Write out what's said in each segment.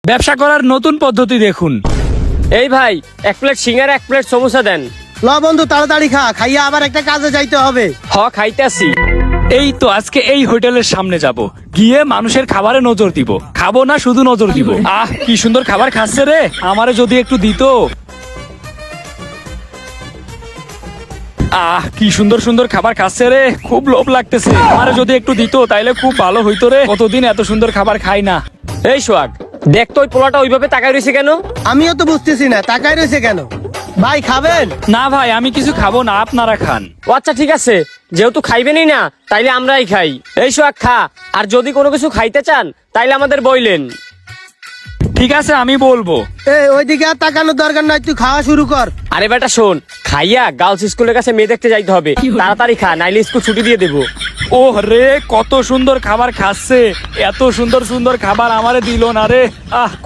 ব্যবসা করার নতুন পদ্ধতি দেখুন। এই ভাই, এক প্লেট সিঙ্গারা, এক প্লেট সমোসা দেন। ল বন্ধু, তাড়াতাড়ি খা, খাইয়া আবার একটা কাজে যাইতে হবে। খাইতাছি। এই তো আজকে এই হোটেলের সামনে যাব, গিয়ে মানুষের খাবারে নজর দিব। খাবো না, শুধু নজর দিব। কি সুন্দর খাবার খাচ্ছে রে, আমারে যদি একটু দিত। কি সুন্দর সুন্দর খাবার খাচ্ছে রে, খুব লোভ লাগতেছে। আমারে যদি একটু দিত তাইলে খুব ভালো হইতো রে, কতদিন এত সুন্দর খাবার খাই না। এই সোহাগ, দেখ তো ওই পোলাটা ওইভাবে তাকায় রয়েছে কেন? আমিও তো বুঝতেছি না তাকাই রয়েছে কেন। ভাই খাবেন? না ভাই, আমি কিছু খাবো না, আপনারা খান। ও আচ্ছা, ঠিক আছে, যেহেতু খাইবেনই না তাইলে আমরাই খাই। এই সোহাগ খা, আর যদি কোনো কিছু খাইতে চান তাইলে আমাদের বইলেন। ঠিক আছে, আমি বলবো। ওইদিকে আর তাকানোর দরকার নাই, তুই খাওয়া শুরু কর। আরে বেটা শোন, খাইয়া গার্লস স্কুলের কাছে মেয়ে দেখতে যাইতে হবে, তাড়াতাড়ি খা, নাইলে স্কুল ছুটি দিয়ে দেবো। ও রে, কত সুন্দর খাবার খাচ্ছে, এত সুন্দর সুন্দর খাবার আমারে দিল না রে।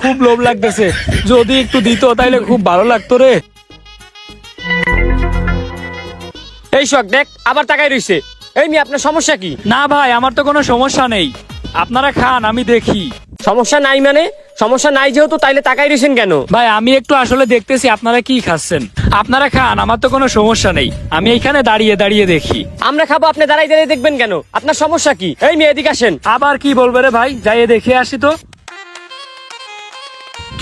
খুব লোভ লাগতেছে, যদি একটু দিত তাইলে খুব ভালো লাগতো রে। এই সোহাগ দেখ, আবার তাকাই রইছে। এই মেয়ে, আপনার সমস্যা কি? না ভাই, আমার তো কোনো সমস্যা নেই, আপনারা খান, আমি দেখি। সমস্যা নাই মানে? সমস্যা নাই যেহেতু তাইলে তাকাই রইছেন কেন? ভাই আমি একটু আসলে দেখতেছি আপনারা কি খাচ্ছেন। আপনারা খান, আমার তো কোনো সমস্যা নেই, আমি এইখানে দাঁড়িয়ে দাঁড়িয়ে দেখি। আমরা খাবো, আপনি দাঁড়াই দাঁড়িয়ে দেখবেন কেন? আপনার সমস্যা কি? এই মেয়ে, এদিকে আসেন। আবার কি বলবে রে ভাই, যাইয়ে দেখে আসি তো।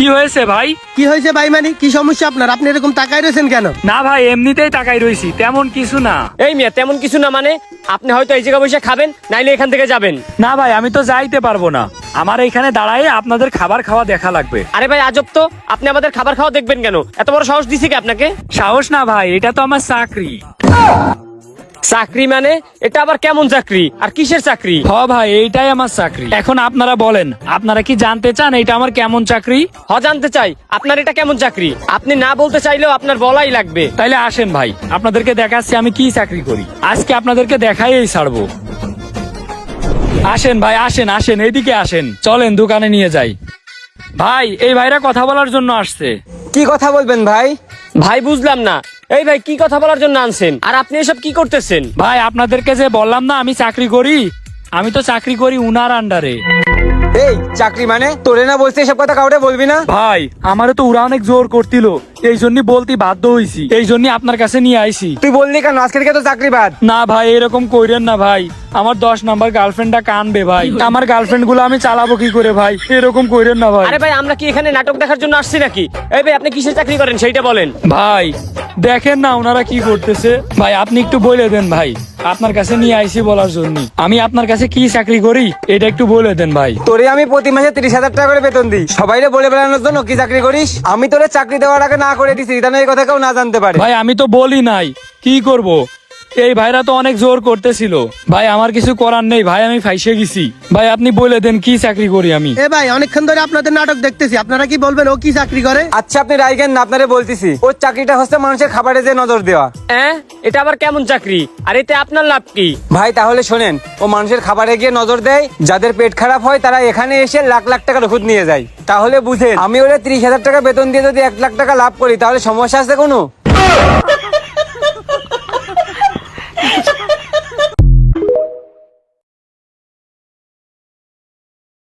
কি হয়েছে ভাই? কি হয়েছে ভাই, মানে কি সমস্যা আপনার? আপনি এরকম তাকাই রয়েছেন কেন? না ভাই, এমনিতেই তাকাই রইছি, তেমন কিছু না। এই মেয়ে, তেমন কিছু না মানে? আপনি হয়তো এই জায়গা বসে খাবেন, নাইলে এখান থেকে যাবেন। না ভাই, আমি তো যাইতে পারবো না, আমার এইখানে দাঁড়ায় আপনাদের খাবার খাওয়া দেখা লাগবে। আরে ভাই আজব তো, আপনি আমাদের খাবার খাওয়া দেখবেন কেন? এত বড় সাহস দিছি কি আপনাকে? সাহস না ভাই, এটা তো আমার চাকরি। চাকরি মানে? এটা আবার কেমন চাকরি, আর কিসের চাকরি? ভাই, এইটাই আমার চাকরি। এখন আপনারা বলেন, আপনারা কি জানতে চান এটা আমার কেমন চাকরি? জানতে চাই আপনার এটা কেমন চাকরি। আপনি না বলতে চাইলেও আপনার বলাই লাগবে। তাইলে আসেন ভাই, আপনাদেরকে দেখাচ্ছি আমি কি চাকরি করি। আজকে আপনাদেরকে দেখাই ছাড়বো। আসেন ভাই, আসেন আসেন, এইদিকে আসেন, চলেন দোকানে নিয়ে যাই। ভাই, এই ভাইরা কথা বলার জন্য আসছে। কি কথা বলবেন ভাই? ভাই বুঝলাম না। এই ভাই, কি কথা বলার জন্য আনছেন? আর আপনি এসব কি করতেছেন? ভাই, আপনাদেরকে যে বললাম না আমি চাকরি করি, আমি তো চাকরি করি উনার আন্ডারে। এই চাকরি মানে? তোরে না বলছিস এসব কথা কাউরে বলবি না? ভাই, আমারও তো ওরা অনেক জোর করছিল, এই জন্য বলতে বাধ্য হইছি, এই জন্য আপনার কাছে নিয়ে আইছি। তুই বললি কেন আজকে থেকে তো চাকরি বাদ? না ভাই, এরকম কইরেন না ভাই, আমার 10 নাম্বার গার্লফ্রেন্ডটা কানবে ভাই, আমার গার্লফ্রেন্ড গুলো আমি চালাবো কি করে ভাই, এরকম কইরেন না ভাই। আরে ভাই, আমরা কি এখানে নাটক দেখার জন্য আসছি নাকি? এই ভাই, আপনি কিসের চাকরি করেন সেইটা বলেন। ভাই দেখেন না ওনারা কি করতেছে, ভাই আপনি একটু বলে দেন ভাই, আপনার কাছে নিয়ে আইছি বলার জন্য। আমি আপনার কাছে কি চাকরি করি এটা একটু বলে দেন ভাই। তোরে আমি প্রতি মাসে 30,000 টাকা করে বেতন দিই, সবাইরে বলে বেড়ানোর জন্য কি চাকরি করিস? আমি তোরে চাকরি দেওয়ার আগে না করে দিছি, এটা এই কথা কেউ না জানতে পারে। ভাই আমি তো বলি নাই, কি করব, এই ভাইরা তো অনেক জোর করতেছিল ভাই, আমার কিছু করার নেই ভাই, আমি ফাইসে গেছি ভাই, আপনি বলে দেন কি চাকরি করি আমি। ভাই অনেকক্ষণ ধরে আপনাদের নাটক দেখতেছি, আপনারা কি বলবেন ও কি চাকরি করে? আচ্ছা আপনি রাইগেন না, আপনারে বলতেছি ওর চাকরিটা হচ্ছে মানুষের খাবারে যে নজর দেওয়া। এটা আবার কেমন চাকরি, আর এতে আপনার লাভ কি? ভাই তাহলে শোনেন, ও মানুষের খাবারে গিয়ে নজর দেয়, যাদের পেট খারাপ হয় তারা এখানে এসে লাখ লাখ টাকার ওষুধ নিয়ে যায়। তাহলে বুঝেন, আমি ওরা 30,000 টাকা বেতন দিয়ে যদি 1 লাখ টাকা লাভ করি তাহলে সমস্যা আছে কোনো?